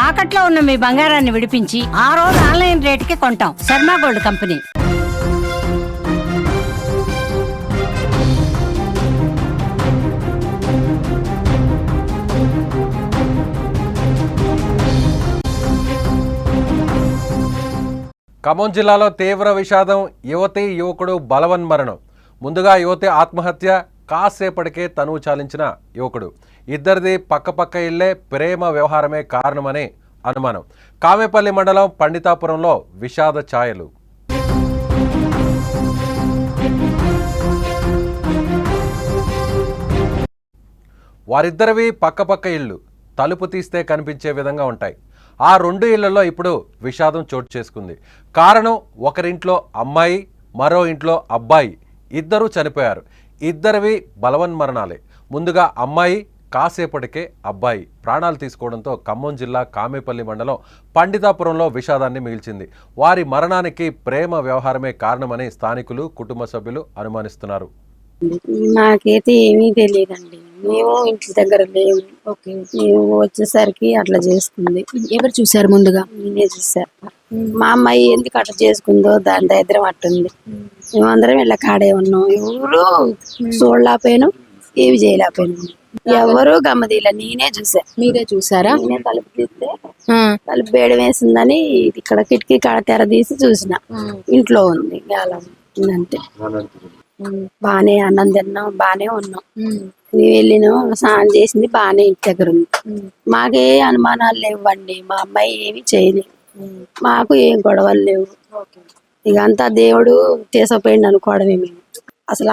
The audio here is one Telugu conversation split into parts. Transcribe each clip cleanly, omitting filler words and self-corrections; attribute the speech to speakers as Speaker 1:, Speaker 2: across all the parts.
Speaker 1: తాకట్లో ఉన్న మీ బంగారాన్ని విడిపించి ఆ రోజు ఆన్లైన్ రేటుకి కొంటాం. Sharma gold company.
Speaker 2: ఖమ్మం జిల్లాలో తీవ్ర విషాదం. యువతి యువకుడు బలవన్మరణం. ముందుగా యువతి ఆత్మహత్య, కాసేపటికే తనువు చాలించిన యువకుడు. ఇద్దరిది పక్కపక్క ఇళ్లే, ప్రేమ వ్యవహారమే కారణమనే అనుమానం. కామేపల్లి మండలం పండితాపురంలో విషాద ఛాయలు. వారిద్దరివి పక్కపక్క ఇళ్ళు, తలుపు తీస్తే కనిపించే విధంగా ఉంటాయి. ఆ రెండు ఇళ్లలో ఇప్పుడు విషాదం చోటు చేసుకుంది. కారణం, ఒకరింట్లో అమ్మాయి, మరో ఇంట్లో అబ్బాయి, ఇద్దరూ చనిపోయారు. ఇద్దరివి బలవన్మరణాలే. ముందుగా అమ్మాయి, కాసేపటికే అబ్బాయి ప్రాణాలు తీసుకోవడంతో ఖమ్మం జిల్లా కామేపల్లి మండలం పండితాపురంలో విషాదాన్ని మిగిల్చింది. వారి మరణానికి ప్రేమ వ్యవహారమే కారణమని స్థానికులు, కుటుంబ సభ్యులు అనుమానిస్తున్నారు.
Speaker 3: నాకైతే ఏమీ తెలియదండి. మేము ఇంటి దగ్గర లేవు. ఓకే, మేము వచ్చేసరికి అట్లా చేసుకుంది.
Speaker 4: ఎవరు చూసారు ముందుగా?
Speaker 3: నేనే చూసా. మా అమ్మాయి ఎందుకు అట్లా చేసుకుందో దాని దగ్గర అట్టుంది. మేమందరం ఇలా కాడే ఉన్నాం. ఎవరు చూడలేకపోయాను, ఏమి చేయలేకపోయాను. ఎవరు గమ్మదీల. నేనే చూసా.
Speaker 4: మీరే చూసారా?
Speaker 3: నేనే తలుపు తీస్తే తలుపు వేడి వేసిందని ఇక్కడ కిటికీ కాడ తెర తీసి చూసిన. ఇంట్లో ఉంది గాలం ఉందంటే. బానే అన్నం తిన్నాం, బానే ఉన్నాం. మేము వెళ్ళినాం, స్నానం చేసింది బానే ఇంటి దగ్గర ఉంది. మాకే అనుమానాలు లేవండి. మా అమ్మాయి ఏమి చేయలేదు. మాకు ఏం గొడవలు లేవు. ఇక అంతా దేవుడు తీసుకుపోయింది అనుకోవడమే. మేము అసలు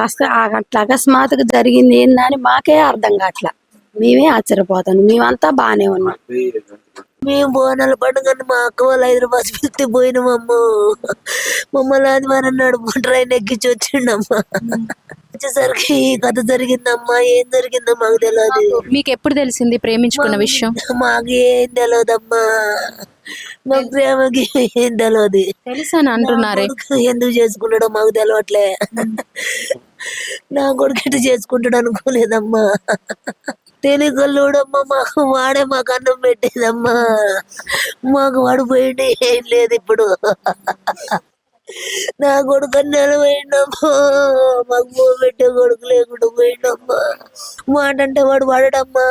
Speaker 3: అట్లా అకస్మాత్తుగా జరిగింది ఏందని మాకే అర్థం కావట్లా. మేమే ఆశ్చర్యపోతాను. మేమంతా బానే ఉన్నాం.
Speaker 5: మేము బోనాల పండుగని మా అక్క వాళ్ళు హైదరాబాద్ పిలిస్తే పోయినామమ్మ. మమ్మల్ని ఆదివారం నాడు ట్రైన్ ఎక్కించి వచ్చిండమ్మా. వచ్చేసరికి ఈ కథ జరిగిందమ్మా. ఏం జరిగిందో మాకు తెలియదు.
Speaker 4: మీకు ఎప్పుడు తెలిసింది ప్రేమించుకున్న విషయం?
Speaker 5: మాకు ఏం తెలియదమ్మా. మా ప్రేమకి ఏం తెలియదు.
Speaker 4: తెలుసని అంటున్నారే,
Speaker 5: ఎందుకు చేసుకున్నాడో మాకు తెలియట్లే. నా కొడుకు ఎటు చేసుకుంటాడు అనుకోలేదమ్మా. తెలియకల్లోడమ్మా. మాకు వాడే మాకు అన్నం పెట్టేదమ్మా. మాకు వాడు పోయింది ఏం లేదు ఇప్పుడు. నా కొడుకు అన్నాలు పోయిండమ్మా. మాకు పో పెట్టే కొడుకు లేకుండా పోయిండమ్మా. మాట అంటే వాడు వాడడమ్మా.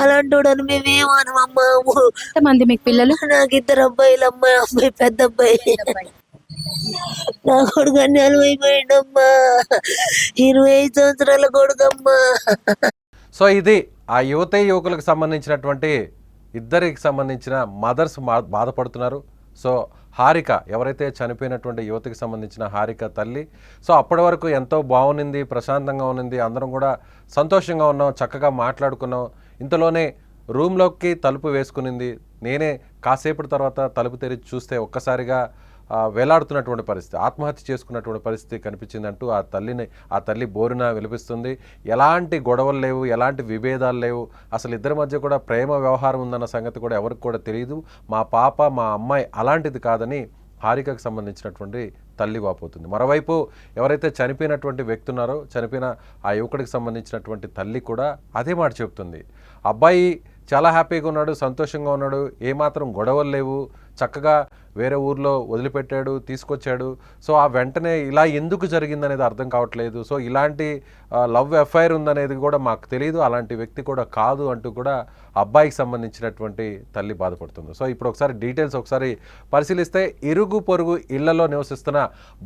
Speaker 5: అలాంటి వాడని మేమేమనమ్మా.
Speaker 4: ఎంతమంది మీకు పిల్లలు?
Speaker 5: నాకు ఇద్దరు అబ్బాయిలు. అమ్మాయి పెద్ద అబ్బాయి. నా కొడుకు అన్నాలు అయిపోయిండమ్మా. 25 సంవత్సరాల కొడుకమ్మా.
Speaker 2: సో ఇది ఆ యువతి యువకులకు సంబంధించినటువంటి ఇద్దరికి సంబంధించిన మదర్స్ బాధపడుతున్నారు. సో హారిక, ఎవరైతే చనిపోయినటువంటి యువతికి సంబంధించిన హారిక తల్లి, సో అప్పటి వరకు ఎంతో బాగుంది, ప్రశాంతంగా ఉన్నింది, అందరం కూడా సంతోషంగా ఉన్నాం, చక్కగా మాట్లాడుకున్నాం. ఇంతలోనే రూమ్లోకి తలుపు వేసుకునింది. నేనే కాసేపటి తర్వాత తలుపు తెరిచి చూస్తే ఒక్కసారిగా వేలాడుతున్నటువంటి పరిస్థితి, ఆత్మహత్య చేసుకున్నటువంటి పరిస్థితి కనిపించిందంటూ ఆ తల్లి బోరున విలపిస్తుంది. ఎలాంటి గొడవలు లేవు, ఎలాంటి విభేదాలు లేవు, అసలు ఇద్దరి మధ్య కూడా ప్రేమ వ్యవహారం ఉందన్న సంగతి కూడా ఎవరికి కూడా తెలియదు. మా పాప, మా అమ్మాయి అలాంటిది కాదని హారికకు సంబంధించినటువంటి తల్లి వాపోతుంది. మరోవైపు ఎవరైతే చనిపోయినటువంటి వ్యక్తి ఉన్నారో, చనిపోయిన ఆ యువకుడికి సంబంధించినటువంటి తల్లి కూడా అదే మాట చెబుతుంది. అబ్బాయి చాలా హ్యాపీగా ఉన్నాడు, సంతోషంగా ఉన్నాడు, ఏమాత్రం గొడవలు లేవు, చక్కగా వేరే ఊర్లో వదిలిపెట్టాడు, తీసుకొచ్చాడు. సో ఆ వెంటనే ఇలా ఎందుకు జరిగిందనేది అర్థం కావట్లేదు. సో ఇలాంటి లవ్ అఫైర్ ఉందనేది కూడా మాకు తెలియదు, అలాంటి వ్యక్తి కూడా కాదు అంటూ కూడా అబ్బాయికి సంబంధించినటువంటి తల్లి బాధపడుతుంది. సో ఇప్పుడు ఒకసారి డీటెయిల్స్ ఒకసారి పరిశీలిస్తే, ఇరుగు పొరుగు ఇళ్లలో నివసిస్తున్న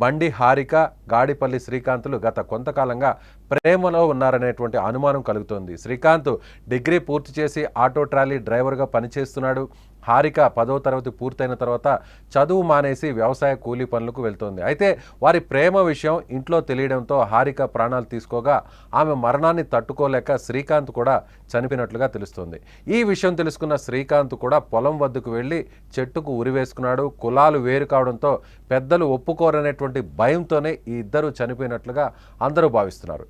Speaker 2: బండి హారిక, గాడిపల్లి శ్రీకాంత్లు గత కొంతకాలంగా ప్రేమలో ఉన్నారనేటువంటి అనుమానం కలుగుతోంది. శ్రీకాంత్ డిగ్రీ పూర్తి చేసి ఆటో ట్రాలీ డ్రైవర్గా పనిచేస్తున్నాడు. హారిక 10వ తరగతి పూర్తయిన తర్వాత చదువు మానేసి వ్యవసాయ కూలీ పనులకు వెళ్తోంది. అయితే వారి ప్రేమ విషయం ఇంట్లో తెలియడంతో హారిక ప్రాణాలు తీసుకోగా ఆమె మరణాన్ని తట్టుకోలేక శ్రీకాంత్ కూడా చనిపోయినట్లుగా తెలుస్తోంది. ఈ విషయం తెలుసుకున్న శ్రీకాంత్ కూడా పొలం వద్దకు వెళ్ళి చెట్టుకు ఉరివేసుకున్నాడు. కులాలు వేరు కావడంతో పెద్దలు ఒప్పుకోరనేటువంటి భయంతోనే ఈ ఇద్దరు చనిపోయినట్లుగా అందరూ భావిస్తున్నారు.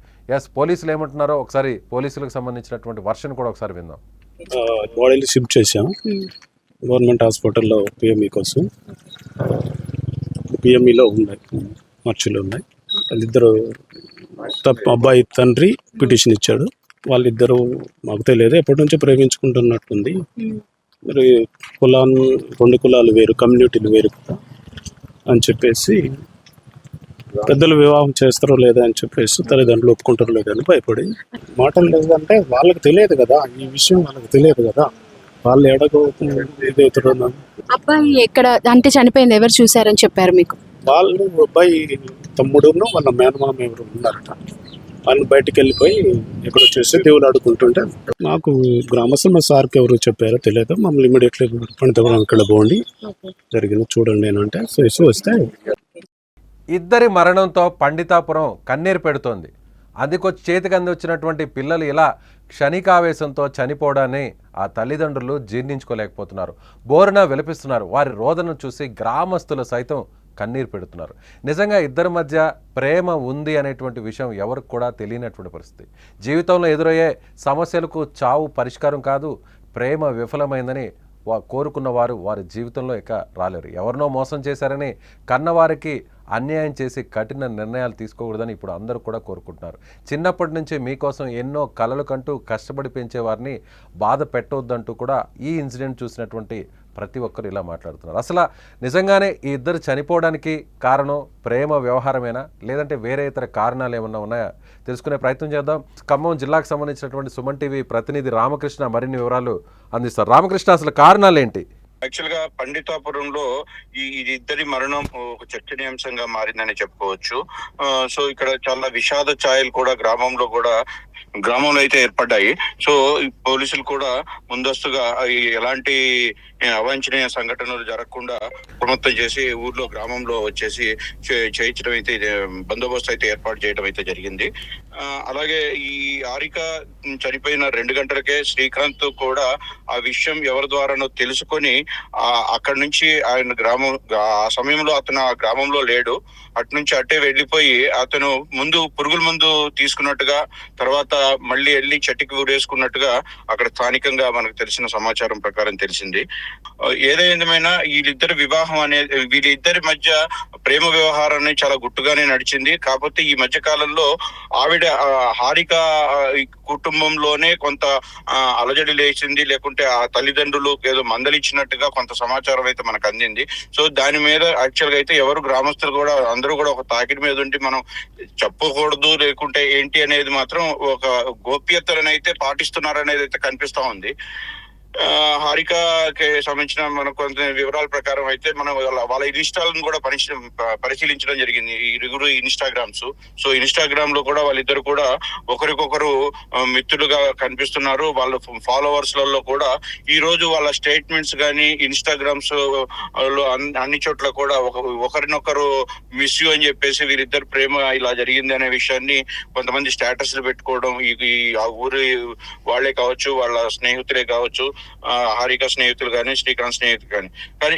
Speaker 2: పోలీసులు ఏమంటున్నారో ఒకసారి పోలీసులకు సంబంధించినటువంటి వర్షన్ కూడా ఒకసారి విందాం.
Speaker 6: బాడీలు షిఫ్ట్ చేసాం గవర్నమెంట్ హాస్పిటల్లో పిఎంఈ కోసం. పిఎంఈలో ఉన్నాయి, మర్చులు ఉన్నాయి. వాళ్ళిద్దరు అబ్బాయి తండ్రి పిటిషన్ ఇచ్చాడు. వాళ్ళిద్దరూ మాకు తెలియదు, ఎప్పటి నుంచో ప్రేమించుకుంటున్నట్టుంది. మరి రెండు కులాలు వేరు, కమ్యూనిటీలు వేరు కదా అని చెప్పేసి పెద్దలు వివాహం చేస్తారో లేదా అని చెప్పేసి తల్లిదండ్రులు ఒప్పుకుంటారో లేదా అని భయపడి మాటలు లేదంటే వాళ్ళకి తెలియదు కదా, ఈ విషయం వాళ్ళకి తెలియదు కదా, వాళ్ళు ఎడగో ఇదవుతారు.
Speaker 4: అబ్బాయి ఎక్కడ అంటే చనిపోయింది ఎవరు చూసారని చెప్పారు మీకు?
Speaker 6: వాళ్ళు అబ్బాయి తమ్ముడును వాళ్ళ మేనమామ ఎవరు ఉన్నారట, వాళ్ళు బయటికి వెళ్ళిపోయి ఎక్కడో చేసి దేవుడు ఆడుకుంటుంటే నాకు గ్రామస్తులు మా సార్కి ఎవరు చెప్పారో తెలియదు, మమ్మల్ని ఇమీడియట్లీ పండితపురం ఇక్కడ పోండి జరిగింది చూడండి అని అంటే చేసి వస్తే
Speaker 2: ఇద్దరి మరణంతో పండితాపురం కన్నీరు పెడుతోంది. అందుకొచ్చి చేతికి అంది వచ్చినటువంటి పిల్లలు ఇలా క్షణికావేశంతో చనిపోవడాన్ని ఆ తల్లిదండ్రులు జీర్ణించుకోలేకపోతున్నారు, బోరున విలపిస్తున్నారు. వారి రోదనను చూసి గ్రామస్తులు సైతం కన్నీరు పెడుతున్నారు. నిజంగా ఇద్దరి మధ్య ప్రేమ ఉంది అనేటువంటి విషయం ఎవరికి కూడా తెలియనటువంటి పరిస్థితి. జీవితంలో ఎదురయ్యే సమస్యలకు చావు పరిష్కారం కాదు, ప్రేమ విఫలమైందని కోరుకున్న వారు వారి జీవితంలో ఇక రాలేరు. ఎవరినో మోసం చేశారని కన్నవారికి అన్యాయం చేసి కఠిన నిర్ణయాలు తీసుకోకూడదని ఇప్పుడు అందరూ కూడా కోరుకుంటున్నారు. చిన్నప్పటి నుంచి మీకోసం ఎన్నో కలలు కంటూ కష్టపడి పెంచేవారిని బాధ పెట్టవద్దంటూ కూడా ఈ ఇన్సిడెంట్ చూసినటువంటి ప్రతి ఒక్కరు ఇలా మాట్లాడుతున్నారు. అసలు నిజంగానే ఈ ఇద్దరు చనిపోవడానికి కారణం ప్రేమ వ్యవహారమేనా, లేదంటే వేరే ఇతర కారణాలు ఏమన్నా ఉన్నాయా తెలుసుకునే ప్రయత్నం చేద్దాం. ఖమ్మం జిల్లాకు సంబంధించినటువంటి సుమన్ టీవీ ప్రతినిధి రామకృష్ణ మరిన్ని వివరాలు అందిస్తారు. రామకృష్ణ, అసలు కారణాలు ఏంటి?
Speaker 7: యాక్చువల్ గా పండితాపురంలో ఇది ఇద్దరి మరణం ఒక చర్చనీయాంశంగా మారిందని చెప్పుకోవచ్చు. సో ఇక్కడ చాలా విషాద ఛాయలు కూడా గ్రామంలో అయితే ఏర్పడ్డాయి. సో పోలీసులు కూడా ముందస్తుగా ఎలాంటి అవాంఛనీయ సంఘటనలు జరగకుండా ప్రమత్తం చేసి ఊర్లో గ్రామంలో వచ్చేసి చేయించడం అయితే బందోబస్తు అయితే ఏర్పాటు చేయడం అయితే జరిగింది. అలాగే ఈ హారిక చనిపోయిన 2 గంటలకే శ్రీకాంత్ కూడా ఆ విషయం ఎవరి ద్వారానో తెలుసుకొని అక్కడి నుంచి ఆయన ఆ సమయంలో అతను ఆ గ్రామంలో లేడు, అటు నుంచి అట్టే వెళ్ళిపోయి అతను ముందు పురుగుల మందు తీసుకున్నట్టుగా, తర్వాత మళ్ళీ వెళ్ళి చెట్టుకి ఊరేసుకున్నట్టుగా అక్కడ స్థానికంగా మనకు తెలిసిన సమాచారం ప్రకారం తెలిసింది. ఏదేమైనా వీళ్ళిద్దరి మధ్య ప్రేమ వ్యవహారాన్ని చాలా గుట్టుగానే నడిచింది. కాకపోతే ఈ మధ్య కాలంలో ఆవిడ హారిక కుటుంబంలోనే కొంత అలజడి లేచింది, లేకుంటే ఆ తల్లిదండ్రులు ఏదో మందలిచ్చినట్టుగా కొంత సమాచారం అయితే మనకు అందింది. సో దాని మీద యాక్చువల్ గా అయితే ఎవరు గ్రామస్తులు కూడా అందరూ కూడా ఒక తాకిడి మీద ఉండి మనం చెప్పకూడదు లేకుంటే ఏంటి అనేది మాత్రం ఒక గోప్యతలను అయితే పాటిస్తున్నారు అనేది అయితే కనిపిస్తా ఉంది. హారికకి సంబంధించిన మన కొంత వివరాల ప్రకారం అయితే మనం వాళ్ళ ఇన్స్టాలను కూడా పరిశీలించడం జరిగింది, ఈ ఇరుగురు ఇన్స్టాగ్రామ్స్. సో ఇన్స్టాగ్రామ్ లో కూడా వాళ్ళిద్దరు కూడా ఒకరికొకరు మిత్రులుగా కనిపిస్తున్నారు. వాళ్ళ ఫాలోవర్స్ లలో కూడా ఈ రోజు వాళ్ళ స్టేట్మెంట్స్ కానీ ఇన్స్టాగ్రామ్స్ లో అన్ని చోట్ల కూడా ఒకరినొకరు మిస్ యూ అని చెప్పేసి వీరిద్దరు ప్రేమ ఇలా జరిగింది అనే విషయాన్ని కొంతమంది స్టేటస్లు పెట్టుకోవడం, ఆ ఊరి వాళ్ళే కావచ్చు, వాళ్ళ స్నేహితులే కావచ్చు, హారిక స్నేహితులు కానీ శ్రీకాంత్ స్నేహితులు కానీ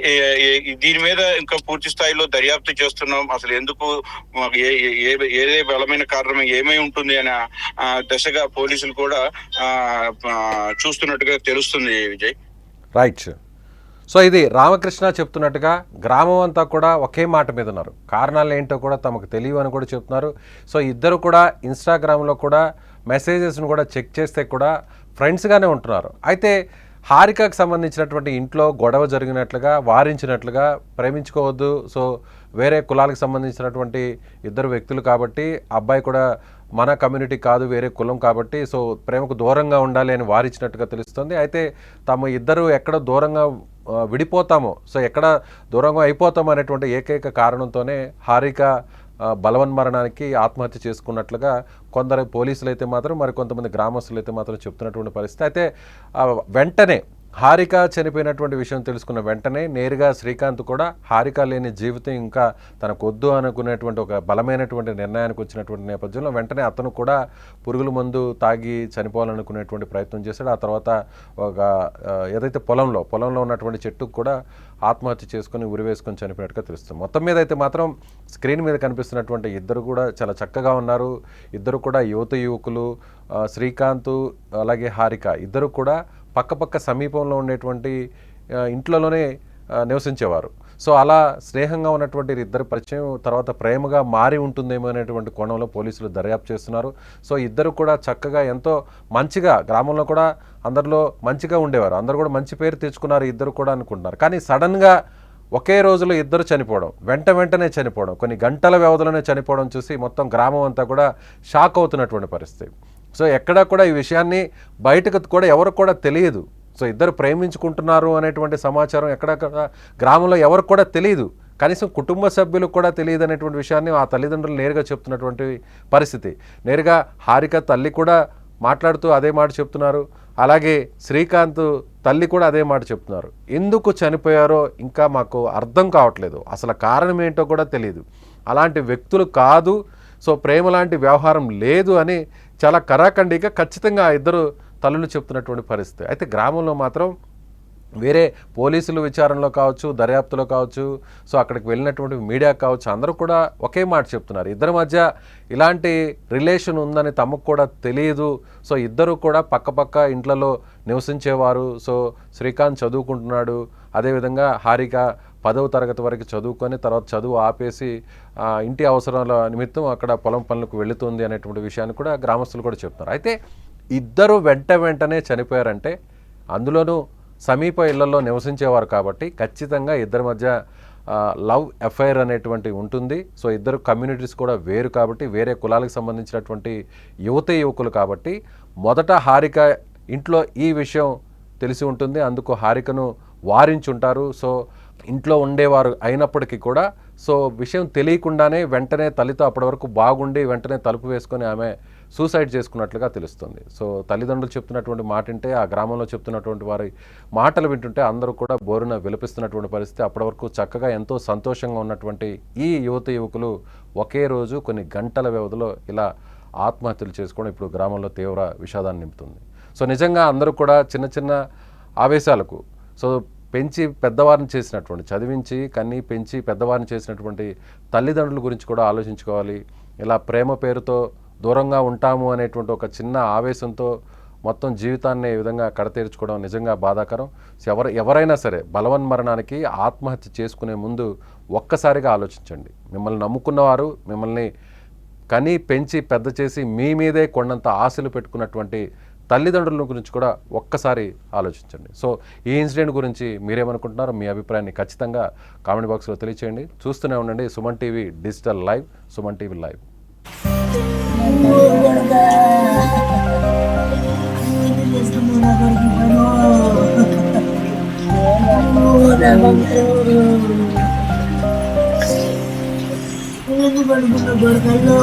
Speaker 7: దీని మీద ఇంకా పూర్తి స్థాయిలో దర్యాప్తు చేస్తున్నాం. అసలు ఎందుకు ఏదే బలమైన కారణం ఏమై ఉంటుంది అనే దశగా పోలీసులు కూడా చూస్తున్నట్టుగా తెలుస్తుంది. విజయ్,
Speaker 2: రైట్. సో ఇది రామకృష్ణ చెప్తున్నట్టుగా గ్రామం అంతా కూడా ఒకే మాట మీద ఉన్నారు, కారణాలు ఏంటో కూడా తమకు తెలియవు అని కూడా చెప్తున్నారు. సో ఇద్దరు కూడా ఇన్స్టాగ్రామ్లో కూడా మెసేజెస్ను కూడా చెక్ చేస్తే కూడా ఫ్రెండ్స్గానే ఉంటున్నారు. అయితే హారికకు సంబంధించినటువంటి ఇంట్లో గొడవ జరిగినట్లుగా వారించినట్లుగా ప్రేమించుకోవద్దు, సో వేరే కులాలకు సంబంధించినటువంటి ఇద్దరు వ్యక్తులు కాబట్టి అబ్బాయి కూడా మన కమ్యూనిటీ కాదు వేరే కులం కాబట్టి సో ప్రేమకు దూరంగా ఉండాలి అని వారించినట్టుగా తెలుస్తుంది. అయితే తమ ఇద్దరు ఎక్కడ దూరంగా విడిపోతామో, సో ఎక్కడ దూరంగా అయిపోతామో అనేటువంటి ఏకైక కారణంతోనే హారిక బలవన్మరణానికి ఆత్మహత్య చేసుకున్నట్లుగా కొందరు పోలీసులు అయితే మాత్రం మరి కొంతమంది గ్రామస్తులు అయితే మాత్రం చెప్తున్నటువంటి పరిస్థితి. అయితే వెంటనే హారిక చనిపోయినటువంటి విషయం తెలుసుకున్న వెంటనే నేరుగా శ్రీకాంత్ కూడా హారిక లేని జీవితం ఇంకా తనకు వద్దు అనుకునేటువంటి ఒక బలమైనటువంటి నిర్ణయానికి వచ్చినటువంటి నేపథ్యంలో వెంటనే అతను కూడా పురుగుల మందు తాగి చనిపోవాలనుకునేటువంటి ప్రయత్నం చేశాడు. ఆ తర్వాత ఒక ఏదైతే పొలంలో ఉన్నటువంటి చెట్టుకు కూడా ఆత్మహత్య చేసుకుని ఉరివేసుకొని చనిపోయినట్టుగా తెలుస్తుంది. మొత్తం మీద అయితే మాత్రం స్క్రీన్ మీద కనిపిస్తున్నటువంటి ఇద్దరు కూడా చాలా చక్కగా ఉన్నారు. ఇద్దరు కూడా యువకులు, శ్రీకాంత్ అలాగే హారిక ఇద్దరు కూడా పక్కపక్క సమీపంలో ఉండేటువంటి ఇంట్లోనే నివసించేవారు. సో అలా స్నేహంగా ఉన్నటువంటి ఇద్దరు పరిచయం తర్వాత ప్రేమగా మారి ఉంటుందేమో అనేటువంటి కోణంలో పోలీసులు దర్యాప్తు చేస్తున్నారు. సో ఇద్దరు కూడా చక్కగా ఎంతో మంచిగా గ్రామంలో కూడా అందరిలో మంచిగా ఉండేవారు, అందరూ కూడా మంచి పేరు తెచ్చుకున్నారు ఇద్దరు కూడా అనుకుంటున్నారు. కానీ సడన్గా ఒకే రోజులో ఇద్దరు చనిపోవడం, వెంటనే చనిపోవడం, కొన్ని గంటల వ్యవధిలోనే చనిపోవడం చూసి మొత్తం గ్రామం అంతా కూడా షాక్ అవుతున్నటువంటి పరిస్థితి. సో ఎక్కడా కూడా ఈ విషయాన్ని బయటకు కూడా ఎవరికి కూడా తెలియదు. సో ఇద్దరు ప్రేమించుకుంటున్నారు అనేటువంటి సమాచారం ఎక్కడక్కడ గ్రామంలో ఎవరికి కూడా తెలియదు, కనీసం కుటుంబ సభ్యులకు కూడా తెలియదు అనేటువంటి విషయాన్ని ఆ తల్లిదండ్రులు నేరుగా చెప్తున్నటువంటి పరిస్థితి. నేరుగా హారిక తల్లి కూడా మాట్లాడుతూ అదే మాట చెప్తున్నారు, అలాగే శ్రీకాంత్ తల్లి కూడా అదే మాట చెప్తున్నారు. ఎందుకు చనిపోయారో ఇంకా మాకు అర్థం కావట్లేదు, అసలు కారణం ఏంటో కూడా తెలియదు, అలాంటి వ్యక్తులు కాదు, సో ప్రేమ లాంటి వ్యవహారం లేదు అని చాలా కరాఖండిగా ఖచ్చితంగా ఆ ఇద్దరు తల్లులు చెప్తున్నటువంటి పరిస్థితి. అయితే గ్రామంలో మాత్రం వేరే పోలీసులు విచారణలో కావచ్చు, దర్యాప్తులో కావచ్చు, సో అక్కడికి వెళ్ళినటువంటి మీడియా కావచ్చు, అందరూ కూడా ఒకే మాట చెప్తున్నారు, ఇద్దరి మధ్య ఇలాంటి రిలేషన్ ఉందని తమకు కూడా తెలియదు. సో ఇద్దరు కూడా పక్కపక్క ఇంట్లలో నివసించేవారు. సో శ్రీకాంత్ చదువుకుంటున్నాడు, అదేవిధంగా హారిక 10వ తరగతి వరకు చదువుకొని తర్వాత చదువు ఆపేసి ఇంటి అవసరాల నిమిత్తం అక్కడ పొలం పనులకు వెళుతుంది అనేటువంటి విషయాన్ని కూడా గ్రామస్తులు కూడా చెప్తున్నారు. అయితే ఇద్దరు వెంటనే చనిపోయారంటే అందులోనూ సమీప ఇళ్లలో నివసించేవారు కాబట్టి ఖచ్చితంగా ఇద్దరి మధ్య లవ్ అఫైర్ అనేటువంటి ఉంటుంది. సో ఇద్దరు కమ్యూనిటీస్ కూడా వేరు కాబట్టి, వేరే కులాలకు సంబంధించినటువంటి యువకులు కాబట్టి మొదట హారిక ఇంట్లో ఈ విషయం తెలిసి ఉంటుంది, అందుకు హారికను వారించుంటారు. సో ఇంట్లో ఉండేవారు అయినప్పటికీ కూడా సో విషయం తెలియకుండానే వెంటనే తల్లితో అప్పటి వరకు బాగుండి వెంటనే తలుపు వేసుకొని ఆమె సూసైడ్ చేసుకున్నట్లుగా తెలుస్తుంది. సో తల్లిదండ్రులు చెప్తున్నటువంటి మాట వింటే, ఆ గ్రామంలో చెప్తున్నటువంటి వారి మాటలు వింటుంటే అందరూ కూడా బోరున విలపిస్తున్నటువంటి పరిస్థితి. అప్పటి వరకు చక్కగా ఎంతో సంతోషంగా ఉన్నటువంటి ఈ యువకులు ఒకే రోజు కొన్ని గంటల వ్యవధిలో ఇలా ఆత్మహత్యలు చేసుకోవడం ఇప్పుడు గ్రామంలో తీవ్ర విషాదాన్ని నింపుతుంది. సో నిజంగా అందరూ కూడా చిన్న చిన్న ఆవేశాలకు సో పెంచి పెద్దవారిని చేసినటువంటి, చదివించి కన్నీ పెంచి పెద్దవారిని చేసినటువంటి తల్లిదండ్రుల గురించి కూడా ఆలోచించుకోవాలి. ఇలా ప్రేమ పేరుతో దూరంగా ఉంటాము అనేటువంటి ఒక చిన్న ఆవేశంతో మొత్తం జీవితాన్ని ఈ విధంగా కడతీర్చుకోవడం నిజంగా బాధాకరం. ఎవరైనా సరే బలవన్మరణానికి ఆత్మహత్య చేసుకునే ముందు ఒక్కసారిగా ఆలోచించండి. మిమ్మల్ని నమ్ముకున్నవారు, మిమ్మల్ని కనీ పెంచి పెద్ద చేసి మీ మీదే కొండంత ఆశలు పెట్టుకున్నటువంటి తల్లిదండ్రుల గురించి కూడా ఒక్కసారి ఆలోచించండి. సో ఈ ఇన్సిడెంట్ గురించి మీరేమనుకుంటున్నారో మీ అభిప్రాయాన్ని ఖచ్చితంగా కామెంట్ బాక్స్లో తెలియచేయండి. చూస్తూనే ఉండండి Suman TV digital live, Suman TV live.
Speaker 5: గొడకల్లో